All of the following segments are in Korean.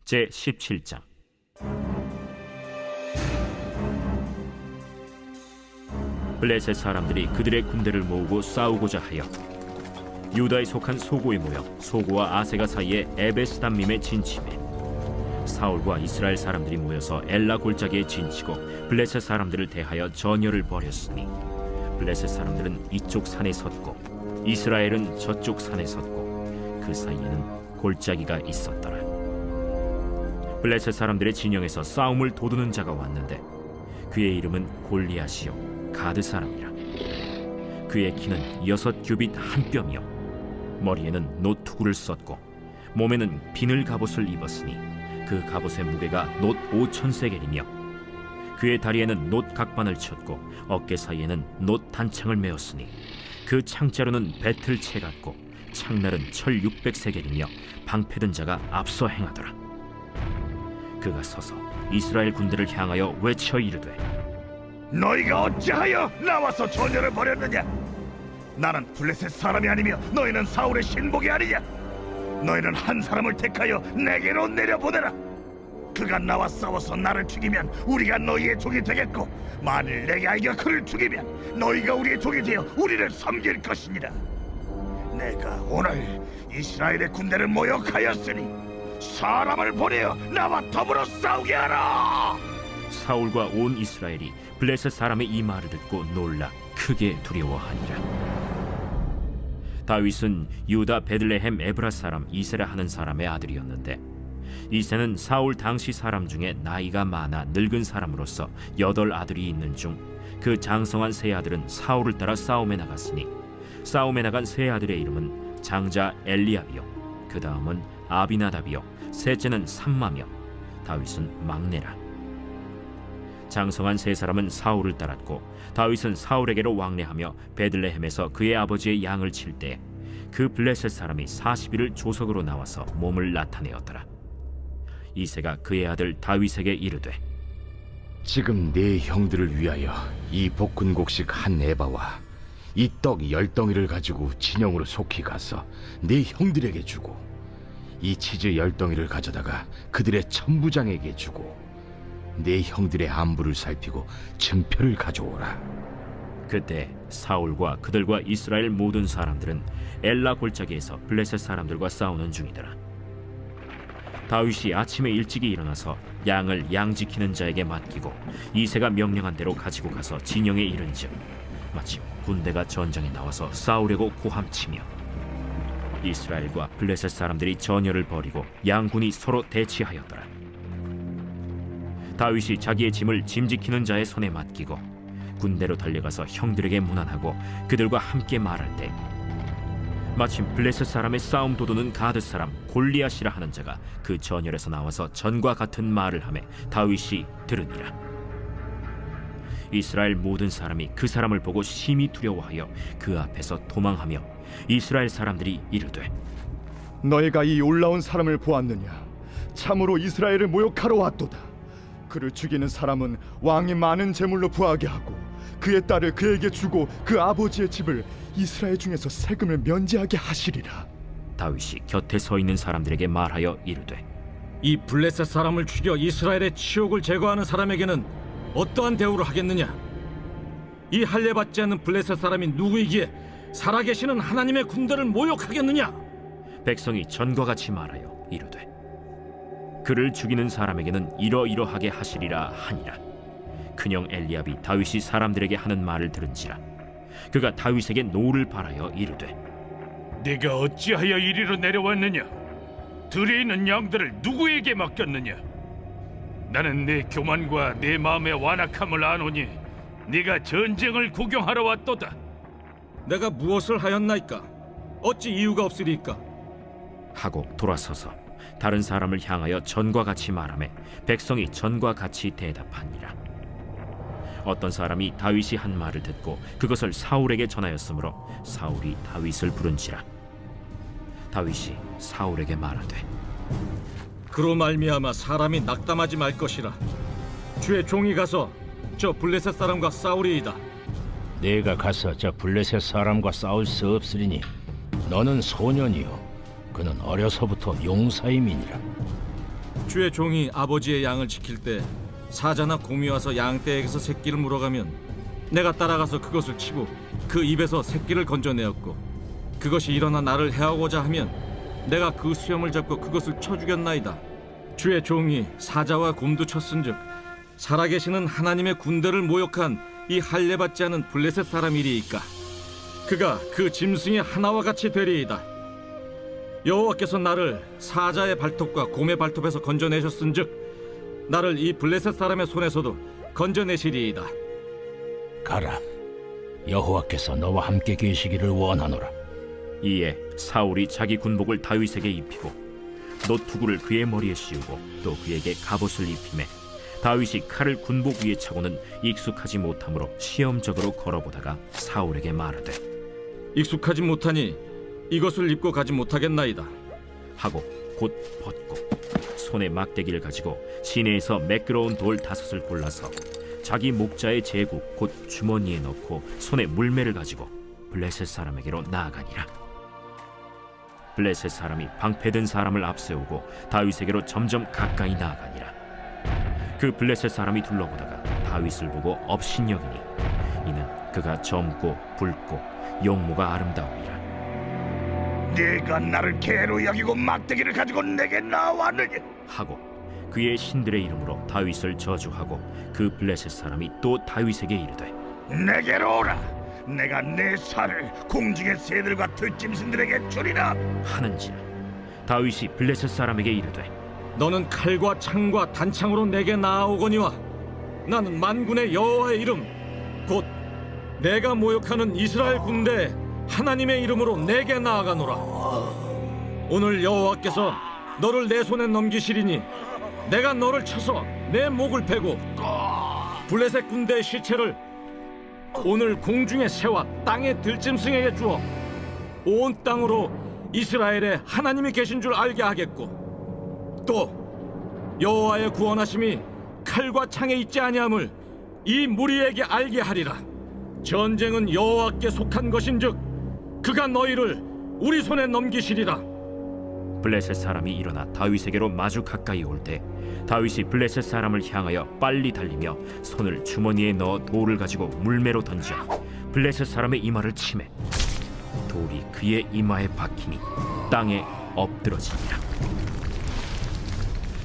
제17장. 블레셋 사람들이 그들의 군대를 모으고 싸우고자 하여 유다에 속한 소고에 모여 소고와 아세가 사이에 에베스담밈에 진침해 사울과 이스라엘 사람들이 모여서 엘라 골짜기에 진치고 블레셋 사람들을 대하여 전열을 벌였으니 블레셋 사람들은 이쪽 산에 섰고 이스라엘은 저쪽 산에 섰고 그 사이에는 골짜기가 있었더라. 블레셋 사람들의 진영에서 싸움을 도두는 자가 왔는데 그의 이름은 골리앗이요 가드 사람이라. 그의 키는 6규빗 한 뼘이요 머리에는 노투구를 썼고 몸에는 비늘 갑옷을 입었으니 그 갑옷의 무게가 놋 5,000세겔이며 그의 다리에는 놋 각반을 쳤고 어깨 사이에는 놋 단창을 메었으니 그 창자루는 배틀채 같고 창날은 철 600세겔이며 방패든 자가 앞서 행하더라. 그가 서서 이스라엘 군대를 향하여 외쳐 이르되 너희가 어찌하여 나와서 전열을 벌였느냐? 나는 블레셋 사람이 아니며 너희는 사울의 신복이 아니냐? 너희는 한 사람을 택하여 내게로 내려보내라. 그가 나와 싸워서 나를 죽이면 우리가 너희의 종이 되겠고 만일 내게 알겨 그를 죽이면 너희가 우리의 종이 되어 우리를 섬길 것이니라. 내가 오늘 이스라엘의 군대를 모욕하였으니 사람을 보내어 나와 더불어 싸우게 하라. 사울과 온 이스라엘이 블레셋 사람의 이 말을 듣고 놀라 크게 두려워하니라. 다윗은 유다 베들레헴 에브라 사람 이세라 하는 사람의 아들이었는데 이세는 사울 당시 사람 중에 나이가 많아 늙은 사람으로서 8 아들이 있는 중 그 장성한 세 아들은 사울을 따라 싸움에 나갔으니 싸움에 나간 세 아들의 이름은 장자 엘리압이요 그 다음은 아비나답이요 셋째는 삼마며 다윗은 막내라. 장성한 세 사람은 사울을 따랐고 다윗은 사울에게로 왕래하며 베들레헴에서 그의 아버지의 양을 칠 때 그 블레셋 사람이 40일을 조석으로 나와서 몸을 나타내었더라. 이새가 그의 아들 다윗에게 이르되 지금 네 형들을 위하여 이 볶은곡식 한 에바와 이 떡 10덩이를 가지고 진영으로 속히 가서 네 형들에게 주고 이 치즈 10덩이를 가져다가 그들의 천부장에게 주고 네 형들의 안부를 살피고 증표를 가져오라. 그때 사울과 그들과 이스라엘 모든 사람들은 엘라 골짜기에서 블레셋 사람들과 싸우는 중이더라. 다윗이 아침에 일찍이 일어나서 양을 양 지키는 자에게 맡기고 이새가 명령한 대로 가지고 가서 진영에 이른즉 마침 군대가 전장에 나와서 싸우려고 고함치며 이스라엘과 블레셋 사람들이 전열을 벌이고 양군이 서로 대치하였더라. 다윗이 자기의 짐을 짐 지키는 자의 손에 맡기고 군대로 달려가서 형들에게 문안하고 그들과 함께 말할 때 마침 블레셋 사람의 싸움 도두는 가드 사람 골리앗이라 하는 자가 그 전열에서 나와서 전과 같은 말을 하매 다윗이 들으니라. 이스라엘 모든 사람이 그 사람을 보고 심히 두려워하여 그 앞에서 도망하며 이스라엘 사람들이 이르되 너희가 이 올라온 사람을 보았느냐? 참으로 이스라엘을 모욕하러 왔도다. 그를 죽이는 사람은 왕이 많은 재물로 부하게 하고 그의 딸을 그에게 주고 그 아버지의 집을 이스라엘 중에서 세금을 면제하게 하시리라. 다윗이 곁에 서 있는 사람들에게 말하여 이르되 이 블레셋 사람을 죽여 이스라엘의 치욕을 제거하는 사람에게는 어떠한 대우를 하겠느냐? 이 할례받지 않는 블레셋 사람이 누구이기에 살아계시는 하나님의 군대를 모욕하겠느냐? 백성이 전과 같이 말하여 이르되 그를 죽이는 사람에게는 이러이러하게 하시리라 하니라. 큰형 엘리압이 다윗이 사람들에게 하는 말을 들은지라 그가 다윗에게 노를 바라여 이르되 네가 어찌하여 이리로 내려왔느냐? 들에 있는 양들을 누구에게 맡겼느냐? 나는 네 교만과 네 마음의 완악함을 아노니 네가 전쟁을 구경하러 왔도다. 내가 무엇을 하였나이까? 어찌 이유가 없으리까? 하고 돌아서서 다른 사람을 향하여 전과 같이 말하매 백성이 전과 같이 대답하니라. 어떤 사람이 다윗이 한 말을 듣고 그것을 사울에게 전하였으므로 사울이 다윗을 부른지라. 다윗이 사울에게 말하되 그로 말미암아 사람이 낙담하지 말 것이라. 주의 종이 가서 저 블레셋 사람과 싸우리이다. 내가 가서 저 블레셋 사람과 싸울 수 없으리니 너는 소년이요 그는 어려서부터 용사임이니라. 주의 종이 아버지의 양을 지킬 때 사자나 곰이 와서 양떼에게서 새끼를 물어가면 내가 따라가서 그것을 치고 그 입에서 새끼를 건져내었고 그것이 일어나 나를 해하고자 하면 내가 그 수염을 잡고 그것을 쳐 죽였나이다. 주의 종이 사자와 곰도 쳤은즉 살아계시는 하나님의 군대를 모욕한 이 할례받지 않은 블레셋 사람이리이까 그가 그 짐승의 하나와 같이 되리이다. 여호와께서 나를 사자의 발톱과 곰의 발톱에서 건져내셨은즉 나를 이 블레셋 사람의 손에서도 건져내시리이다. 가라. 여호와께서 너와 함께 계시기를 원하노라. 이에 사울이 자기 군복을 다윗에게 입히고 노투구를 그의 머리에 씌우고 또 그에게 갑옷을 입히매 다윗이 칼을 군복 위에 차고는 익숙하지 못하므로 시험적으로 걸어보다가 사울에게 말하되 익숙하지 못하니 이것을 입고 가지 못하겠나이다 하고 곧 벗고 손에 막대기를 가지고 시내에서 매끄러운 돌 5을 골라서 자기 목자의 제구 곧 주머니에 넣고 손에 물매를 가지고 블레셋 사람에게로 나아가니라. 블레셋 사람이 방패든 사람을 앞세우고 다윗에게로 점점 가까이 나아가니라. 그 블레셋 사람이 둘러보다가 다윗을 보고 업신여기니 이는 그가 젊고 붉고 용모가 아름다움이라. 네가 나를 개로 여기고 막대기를 가지고 내게 나왔느냐? 하고 그의 신들의 이름으로 다윗을 저주하고 그 블레셋 사람이 또 다윗에게 이르되 내게로 오라. 내가 내 살을 공중의 새들과 들짐승들에게 주리라. 하는지라. 다윗이 블레셋 사람에게 이르되 너는 칼과 창과 단창으로 내게 나아오거니와 나는 만군의 여호와의 이름 곧 내가 모욕하는 이스라엘 군대 하나님의 이름으로 내게 나아가노라. 오늘 여호와께서 너를 내 손에 넘기시리니 내가 너를 쳐서 내 목을 베고 블레셋 군대의 시체를 오늘 공중의 새와 땅의 들짐승에게 주어 온 땅으로 이스라엘에 하나님이 계신 줄 알게 하겠고 또 여호와의 구원하심이 칼과 창에 있지 아니함을 이 무리에게 알게 하리라. 전쟁은 여호와께 속한 것인즉 그가 너희를 우리 손에 넘기시리라. 블레셋 사람이 일어나 다윗에게로 마주 가까이 올 때 다윗이 블레셋 사람을 향하여 빨리 달리며 손을 주머니에 넣어 돌을 가지고 물매로 던져 블레셋 사람의 이마를 치매 돌이 그의 이마에 박히니 땅에 엎드러지니라.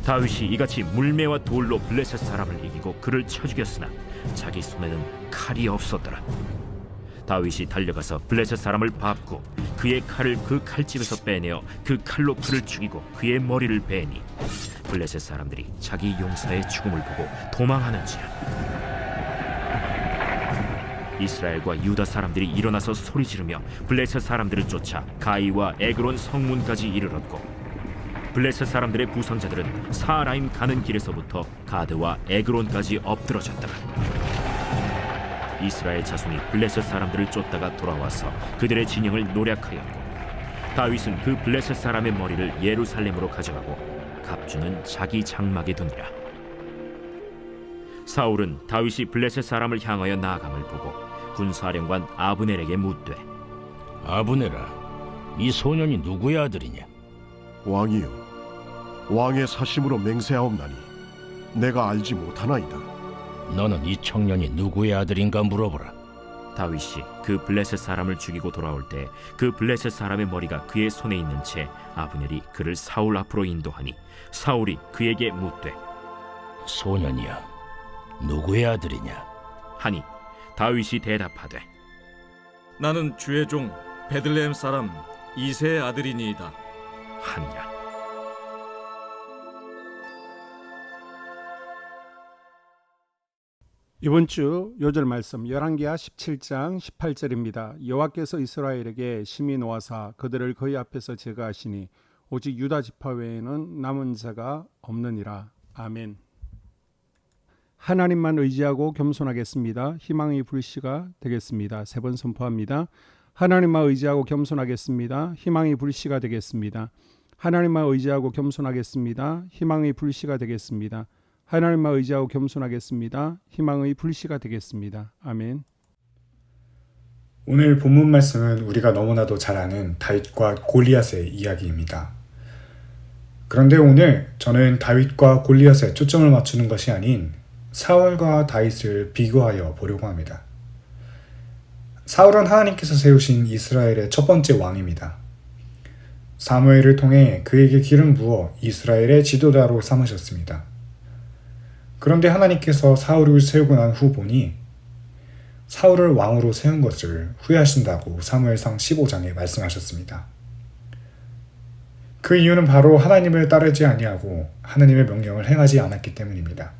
다윗이 이같이 물매와 돌로 블레셋 사람을 이기고 그를 쳐 죽였으나 자기 손에는 칼이 없었더라. 다윗이 달려가서 블레셋 사람을 밟고 그의 칼을 그 칼집에서 빼내어 그 칼로 그를 죽이고 그의 머리를 베니 블레셋 사람들이 자기 용사의 죽음을 보고 도망하는지라. 이스라엘과 유다 사람들이 일어나서 소리 지르며 블레셋 사람들을 쫓아 가이와 에그론 성문까지 이르렀고 블레셋 사람들의 부상자들은 사라임 가는 길에서부터 가드와 에그론까지 엎드러졌더라. 이스라엘 자손이 블레셋 사람들을 쫓다가 돌아와서 그들의 진영을 노략하였고 다윗은 그 블레셋 사람의 머리를 예루살렘으로 가져가고 갑주는 자기 장막에 두니라. 사울은 다윗이 블레셋 사람을 향하여 나아감을 보고 군사령관 아브넬에게 묻되 아브네라, 이 소년이 누구의 아들이냐? 왕이요, 왕의 사심으로 맹세하옵나니 내가 알지 못하나이다. 너는 이 청년이 누구의 아들인가 물어보라. 다윗이 그 블레셋 사람을 죽이고 돌아올 때 그 블레셋 사람의 머리가 그의 손에 있는 채 아브넬이 그를 사울 앞으로 인도하니 사울이 그에게 묻되 소년이야, 누구의 아들이냐? 하니 다윗이 대답하되 나는 주의 종 베들레헴 사람 이새의 아들이니이다 하니라. 이번 주 요절 말씀 열왕기하 17장 18절입니다. 여호와께서 이스라엘에게 심히 노하사 그들을 그의 앞에서 제거하시니 오직 유다 지파 외에는 남은 자가 없느니라. 아멘. 하나님만 의지하고 겸손하겠습니다. 희망의 불씨가 되겠습니다. 3번 선포합니다. 하나님만 의지하고 겸손하겠습니다. 희망의 불씨가 되겠습니다. 하나님만 의지하고 겸손하겠습니다. 희망의 불씨가 되겠습니다. 하나님만 의지하고 겸손하겠습니다. 희망의 불씨가 되겠습니다. 아멘. 오늘 본문 말씀은 우리가 너무나도 잘 아는 다윗과 골리앗의 이야기입니다. 그런데 오늘 저는 다윗과 골리앗에 초점을 맞추는 것이 아닌 사울과 다윗을 비교하여 보려고 합니다. 사울은 하나님께서 세우신 이스라엘의 첫 번째 왕입니다. 사무엘을 통해 그에게 기름 부어 이스라엘의 지도자로 삼으셨습니다. 그런데 하나님께서 사울을 세우고 난 후 보니 사울을 왕으로 세운 것을 후회하신다고 사무엘상 15장에 말씀하셨습니다. 그 이유는 바로 하나님을 따르지 아니하고 하나님의 명령을 행하지 않았기 때문입니다.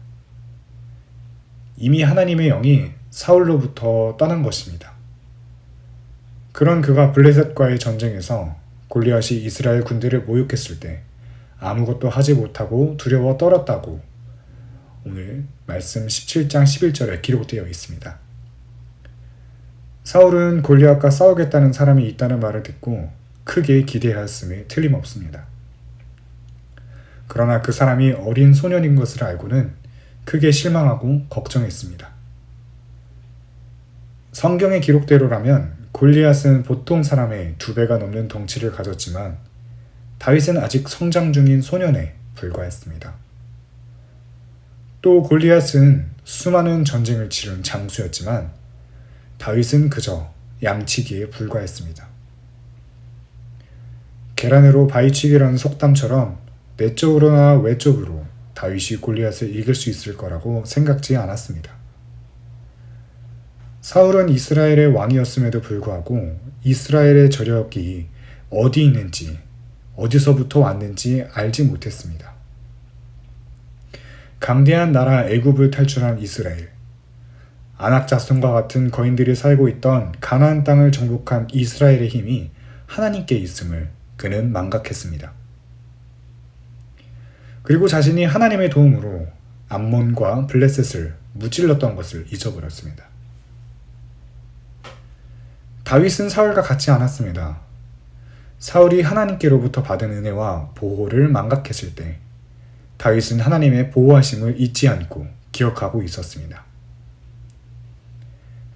이미 하나님의 영이 사울로부터 떠난 것입니다. 그런 그가 블레셋과의 전쟁에서 골리앗이 이스라엘 군대를 모욕했을 때 아무것도 하지 못하고 두려워 떨었다고 오늘 말씀 17장 11절에 기록되어 있습니다. 사울은 골리앗과 싸우겠다는 사람이 있다는 말을 듣고 크게 기대하였음에 틀림없습니다. 그러나 그 사람이 어린 소년인 것을 알고는 크게 실망하고 걱정했습니다. 성경의 기록대로라면 골리앗은 보통 사람의 2배가 넘는 덩치를 가졌지만 다윗은 아직 성장 중인 소년에 불과했습니다. 또 골리앗은 수많은 전쟁을 치른 장수였지만 다윗은 그저 양치기에 불과했습니다. 계란으로 바위치기라는 속담처럼 내적으로나 외적으로 다윗이 골리앗을 이길 수 있을 거라고 생각지 않았습니다. 사울은 이스라엘의 왕이었음에도 불구하고 이스라엘의 저력이 어디 있는지, 어디서부터 왔는지 알지 못했습니다. 강대한 나라 애굽을 탈출한 이스라엘, 아낙 자손과 같은 거인들이 살고 있던 가나안 땅을 정복한 이스라엘의 힘이 하나님께 있음을 그는 망각했습니다. 그리고 자신이 하나님의 도움으로 암몬과 블레셋을 무찔렀던 것을 잊어버렸습니다. 다윗은 사울과 같지 않았습니다. 사울이 하나님께로부터 받은 은혜와 보호를 망각했을 때 다윗은 하나님의 보호하심을 잊지 않고 기억하고 있었습니다.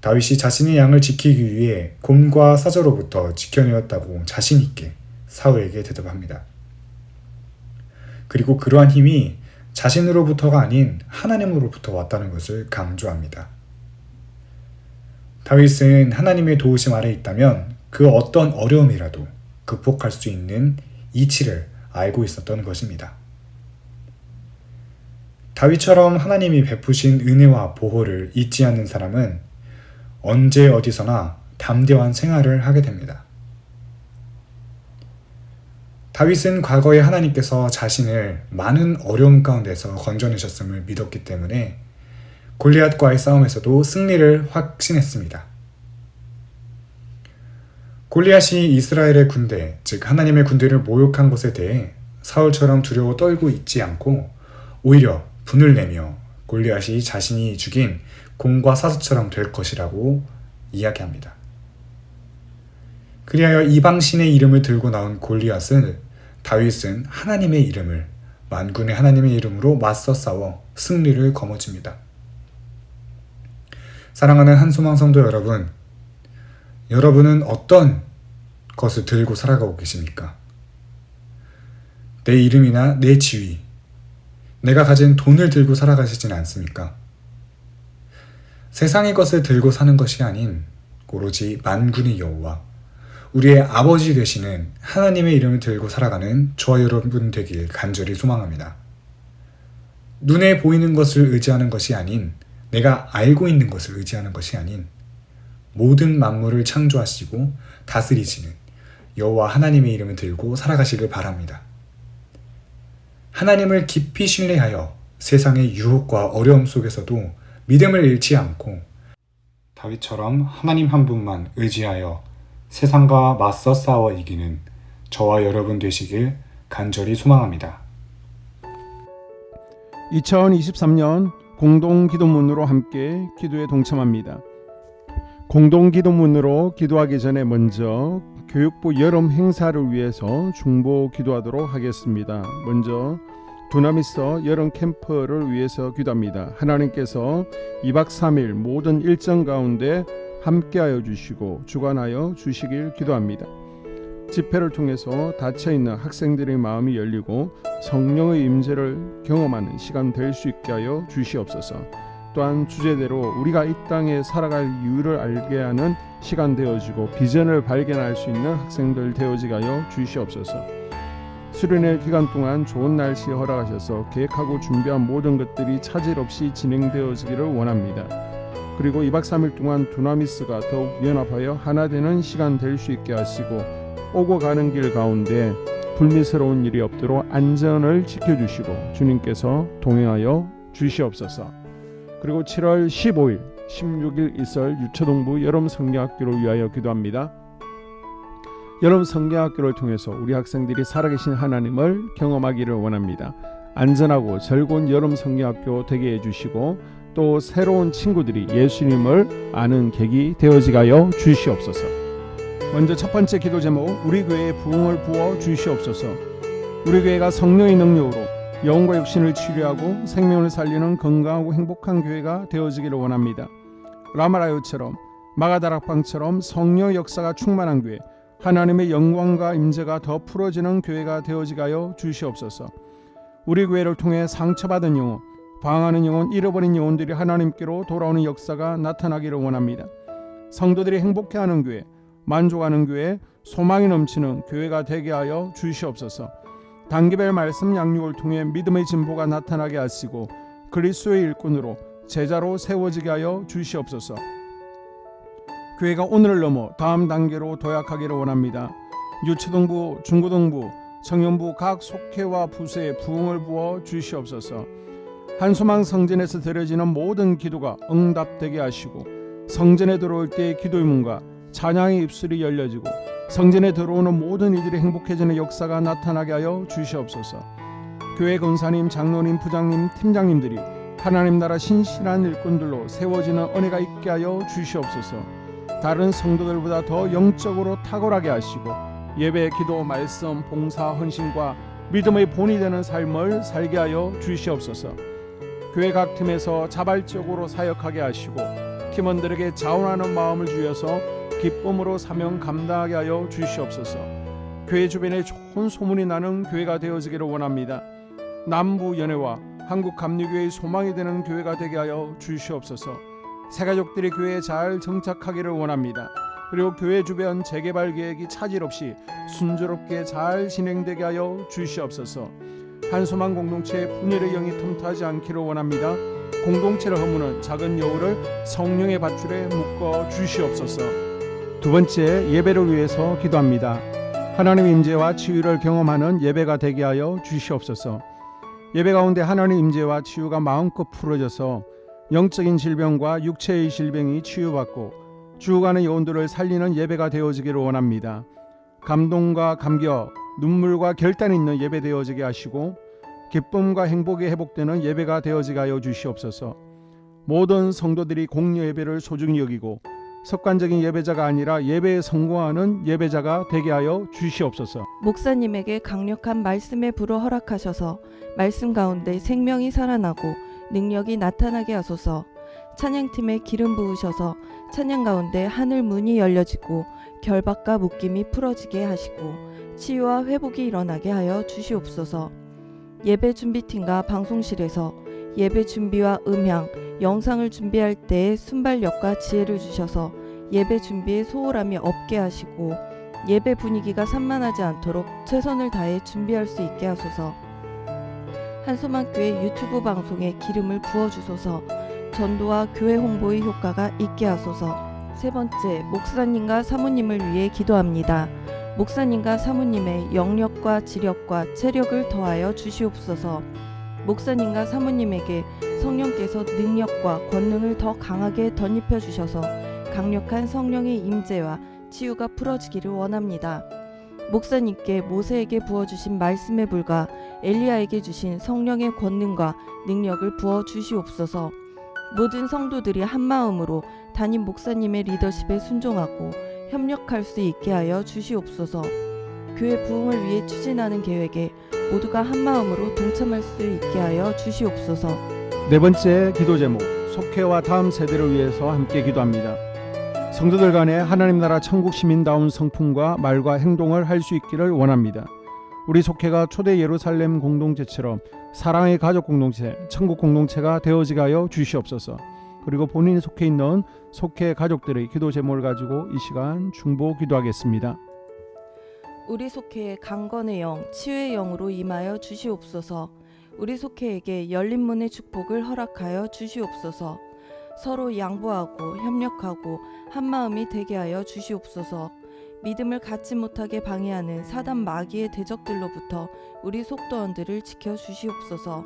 다윗이 자신의 양을 지키기 위해 곰과 사자로부터 지켜내었다고 자신 있게 사울에게 대답합니다. 그리고 그러한 힘이 자신으로부터가 아닌 하나님으로부터 왔다는 것을 강조합니다. 다윗은 하나님의 도우심 아래 있다면 그 어떤 어려움이라도 극복할 수 있는 이치를 알고 있었던 것입니다. 다윗처럼 하나님이 베푸신 은혜와 보호를 잊지 않는 사람은 언제 어디서나 담대한 생활을 하게 됩니다. 다윗은 과거에 하나님께서 자신을 많은 어려움 가운데서 건져내셨음을 믿었기 때문에 골리앗과의 싸움에서도 승리를 확신했습니다. 골리앗이 이스라엘의 군대, 즉 하나님의 군대를 모욕한 것에 대해 사울처럼 두려워 떨고 있지 않고 오히려 분을 내며 골리앗이 자신이 죽인 곰과 사슴처럼 될 것이라고 이야기합니다. 그리하여 이방신의 이름을 들고 나온 골리앗은 다윗은 하나님의 이름을 만군의 하나님의 이름으로 맞서 싸워 승리를 거머쥡니다. 사랑하는 한소망 성도 여러분, 여러분은 어떤 것을 들고 살아가고 계십니까? 내 이름이나 내 지위, 내가 가진 돈을 들고 살아가시지는 않습니까? 세상의 것을 들고 사는 것이 아닌 오로지 만군의 여호와, 우리의 아버지 되시는 하나님의 이름을 들고 살아가는 저와 여러분 되길 간절히 소망합니다. 눈에 보이는 것을 의지하는 것이 아닌, 내가 알고 있는 것을 의지하는 것이 아닌 모든 만물을 창조하시고 다스리시는 여호와 하나님의 이름을 들고 살아가시길 바랍니다. 하나님을 깊이 신뢰하여 세상의 유혹과 어려움 속에서도 믿음을 잃지 않고 다윗처럼 하나님 한 분만 의지하여 세상과 맞서 싸워 이기는 저와 여러분 되시길 간절히 소망합니다. 2023년 공동기도문으로 함께 기도에 동참합니다. 공동기도문으로 기도하기 전에 먼저 교육부 여름 행사를 위해서 중보 기도하도록 하겠습니다. 먼저 두나미스 여름 캠프를 위해서 기도합니다. 하나님께서 2박 3일 모든 일정 가운데 함께하여 주시고 주관하여 주시길 기도합니다. 집회를 통해서 닫혀있는 학생들의 마음이 열리고 성령의 임재를 경험하는 시간 될 수 있게 하여 주시옵소서. 또한 주제대로 우리가 이 땅에 살아갈 이유를 알게 하는 시간 되어지고 비전을 발견할 수 있는 학생들 되어지게 하여 주시옵소서. 수련회 기간 동안 좋은 날씨 허락하셔서 계획하고 준비한 모든 것들이 차질 없이 진행되어지기를 원합니다. 그리고 2박 3일 동안 두나미스가 더욱 연합하여 하나 되는 시간 될 수 있게 하시고 오고 가는 길 가운데 불미스러운 일이 없도록 안전을 지켜주시고 주님께서 동행하여 주시옵소서. 그리고 7월 15일, 16일 이설 유초동부 여름 성경학교를 위하여 기도합니다. 여름 성경학교를 통해서 우리 학생들이 살아계신 하나님을 경험하기를 원합니다. 안전하고 즐거운 여름 성경학교 되게 해주시고 또 새로운 친구들이 예수님을 아는 계기 되어지게 하여 주시옵소서. 먼저 첫 번째 기도 제목, 우리 교회에 부흥을 부어 주시옵소서. 우리 교회가 성령의 능력으로 영혼과 육신을 치료하고 생명을 살리는 건강하고 행복한 교회가 되어지기를 원합니다. 라마라요처럼 마가다락방처럼 성령의 역사가 충만한 교회, 하나님의 영광과 임재가 더 풀어지는 교회가 되어지게 하여 주시옵소서. 우리 교회를 통해 상처받은 영혼, 방황하는 영혼, 잃어버린 영혼들이 하나님께로 돌아오는 역사가 나타나기를 원합니다. 성도들이 행복해하는 교회, 만족하는 교회, 소망이 넘치는 교회가 되게 하여 주시옵소서. 단기별 말씀 양육을 통해 믿음의 진보가 나타나게 하시고 그리스도의 일꾼으로 제자로 세워지게 하여 주시옵소서. 교회가 오늘을 넘어 다음 단계로 도약하기를 원합니다. 유초동부, 중고동부, 청년부 각 속회와 부서에 부흥을 부어 주시옵소서. 한소망 성전에서 드려지는 모든 기도가 응답되게 하시고 성전에 들어올 때의 기도의 문과 찬양의 입술이 열려지고 성전에 들어오는 모든 이들이 행복해지는 역사가 나타나게 하여 주시옵소서. 교회 권사님, 장로님, 부장님, 팀장님들이 하나님 나라 신실한 일꾼들로 세워지는 은혜가 있게 하여 주시옵소서. 다른 성도들보다 더 영적으로 탁월하게 하시고 예배, 기도, 말씀, 봉사, 헌신과 믿음의 본이 되는 삶을 살게 하여 주시옵소서. 교회 각 팀에서 자발적으로 사역하게 하시고 팀원들에게 자원하는 마음을 주셔서 기쁨으로 사명 감당하게 하여 주시옵소서. 교회 주변에 좋은 소문이 나는 교회가 되어지기를 원합니다. 남부 연회와 한국 감리교회의 소망이 되는 교회가 되게 하여 주시옵소서. 새가족들이 교회에 잘 정착하기를 원합니다. 그리고 교회 주변 재개발 계획이 차질 없이 순조롭게 잘 진행되게 하여 주시옵소서. 한소망 공동체의 분열의 영이 틈타지 않기를 원합니다. 공동체를 허무는 작은 여우를 성령의 밧줄에 묶어 주시옵소서. 두 번째, 예배를 위해서 기도합니다. 하나님의 임재와 치유를 경험하는 예배가 되게 하여 주시옵소서. 예배 가운데 하나님의 임재와 치유가 마음껏 풀어져서 영적인 질병과 육체의 질병이 치유받고 죽어가는 영혼들을 살리는 예배가 되어지기를 원합니다. 감동과 감격, 눈물과 결단이 있는 예배 되어지게 하시고 기쁨과 행복이 회복되는 예배가 되어지게 하여 주시옵소서. 모든 성도들이 공여 예배를 소중히 여기고 습관적인 예배자가 아니라 예배에 성공하는 예배자가 되게 하여 주시옵소서. 목사님에게 강력한 말씀의 불을 허락하셔서 말씀 가운데 생명이 살아나고 능력이 나타나게 하소서. 찬양팀에 기름 부으셔서 찬양 가운데 하늘 문이 열려지고 결박과 묶임이 풀어지게 하시고 치유와 회복이 일어나게 하여 주시옵소서. 예배 준비팀과 방송실에서 예배 준비와 음향, 영상을 준비할 때의 순발력과 지혜를 주셔서 예배 준비에 소홀함이 없게 하시고 예배 분위기가 산만하지 않도록 최선을 다해 준비할 수 있게 하소서. 한소망교회 유튜브 방송에 기름을 부어주소서. 전도와 교회 홍보의 효과가 있게 하소서. 세 번째, 목사님과 사모님을 위해 기도합니다. 목사님과 사모님의 영력과 지력과 체력을 더하여 주시옵소서. 목사님과 사모님에게 성령께서 능력과 권능을 더 강하게 덧입혀 주셔서 강력한 성령의 임재와 치유가 풀어지기를 원합니다. 목사님께 모세에게 부어주신 말씀의 불과 엘리야에게 주신 성령의 권능과 능력을 부어 주시옵소서. 모든 성도들이 한마음으로 담임 목사님의 리더십에 순종하고 협력할 수 있게 하여 주시옵소서. 교회 부흥을 위해 추진하는 계획에 모두가 한마음으로 동참할 수 있게 하여 주시옵소서. 네 번째 기도 제목, 속회와 다음 세대를 위해서 함께 기도합니다. 성도들 간에 하나님 나라 천국 시민다운 성품과 말과 행동을 할 수 있기를 원합니다. 우리 속회가 초대 예루살렘 공동체처럼 사랑의 가족 공동체, 천국 공동체가 되어지게 하여 주시옵소서. 그리고 본인이 속해 있는 속회 가족들의 기도 제목을 가지고 이 시간 중보 기도하겠습니다. 우리 속회의 강건의 영, 치유의 영으로 임하여 주시옵소서. 우리 속회에게 열린 문의 축복을 허락하여 주시옵소서. 서로 양보하고 협력하고 한마음이 되게 하여 주시옵소서. 믿음을 갖지 못하게 방해하는 사단 마귀의 대적들로부터 우리 속도원들을 지켜 주시옵소서.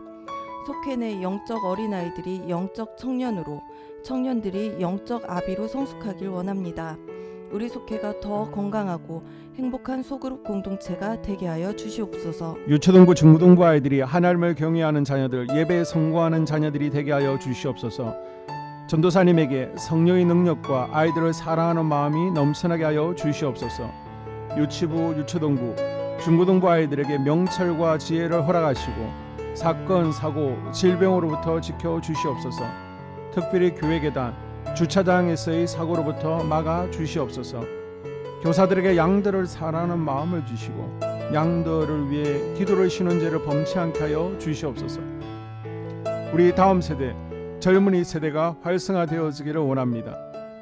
속회 내 영적 어린아이들이 영적 청년으로, 청년들이 영적 아비로 성숙하길 원합니다. 우리 속회가 더 건강하고 행복한 소그룹 공동체가 되게 하여 주시옵소서. 유초등부 중고등부 아이들이 하나님을 경외하는 자녀들, 예배에 성공하는 자녀들이 되게 하여 주시옵소서. 전도사님에게 성령의 능력과 아이들을 사랑하는 마음이 넘쳐나게 하여 주시옵소서. 유치부, 유초등부, 중고등부 아이들에게 명철과 지혜를 허락하시고 사건, 사고, 질병으로부터 지켜 주시옵소서. 특별히 교회 계단, 주차장에서의 사고로부터 막아 주시옵소서. 교사들에게 양들을 사랑하는 마음을 주시고 양들을 위해 기도를 쉬는 죄를 범치 않게 하여 주시옵소서. 우리 다음 세대, 젊은이 세대가 활성화되어지기를 원합니다.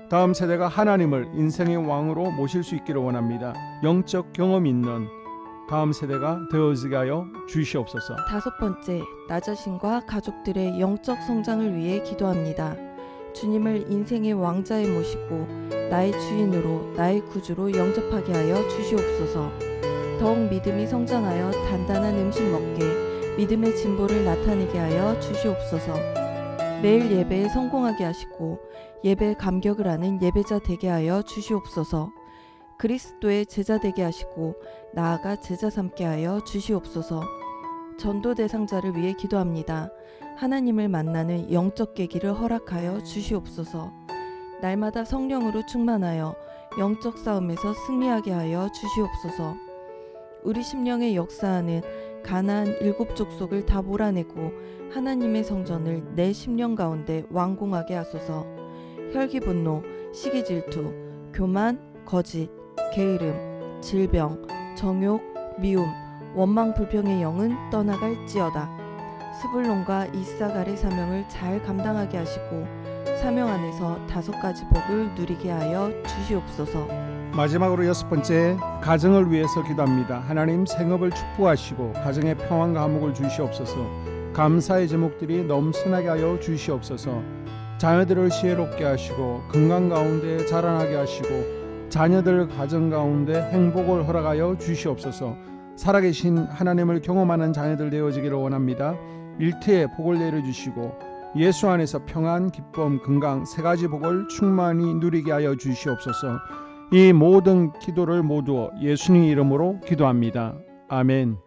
다음 세대가 하나님을 인생의 왕으로 모실 수 있기를 원합니다. 영적 경험 있는 다음 세대가 되어지게 하여 주시옵소서. 5번째, 나 자신과 가족들의 영적 성장을 위해 기도합니다. 주님을 인생의 왕자에 모시고 나의 주인으로, 나의 구주로 영접하게 하여 주시옵소서. 더욱 믿음이 성장하여 단단한 음식 먹게, 믿음의 진보를 나타내게 하여 주시옵소서. 매일 예배에 성공하게 하시고 예배에 감격을 하는 예배자 되게 하여 주시옵소서. 그리스도의 제자 되게 하시고 나아가 제자 삼게 하여 주시옵소서. 전도 대상자를 위해 기도합니다. 하나님을 만나는 영적 계기를 허락하여 주시옵소서. 날마다 성령으로 충만하여 영적 싸움에서 승리하게 하여 주시옵소서. 우리 심령에 역사하는 가나안 7 족속을 다 몰아내고 하나님의 성전을 내 심령 가운데 완공하게 하소서. 혈기 분노, 시기 질투, 교만, 거짓, 게으름, 질병, 정욕, 미움, 원망 불평의 영은 떠나갈지어다. 스불론과 이사갈의 사명을 잘 감당하게 하시고 사명 안에서 5가지 복을 누리게 하여 주시옵소서. 마지막으로 6번째, 가정을 위해서 기도합니다. 하나님 생업을 축복하시고 가정에 평안과 화목을 주시옵소서. 감사의 제목들이 넘쳐나게 하여 주시옵소서. 자녀들을 지혜롭게 하시고 건강 가운데 자라나게 하시고 자녀들 가정 가운데 행복을 허락하여 주시옵소서. 살아계신 하나님을 경험하는 자녀들 되어지기를 원합니다. 일터에 복을 내려주시고 예수 안에서 평안, 기쁨, 건강 3가지 복을 충만히 누리게 하여 주시옵소서. 이 모든 기도를 모두 예수님 이름으로 기도합니다. 아멘.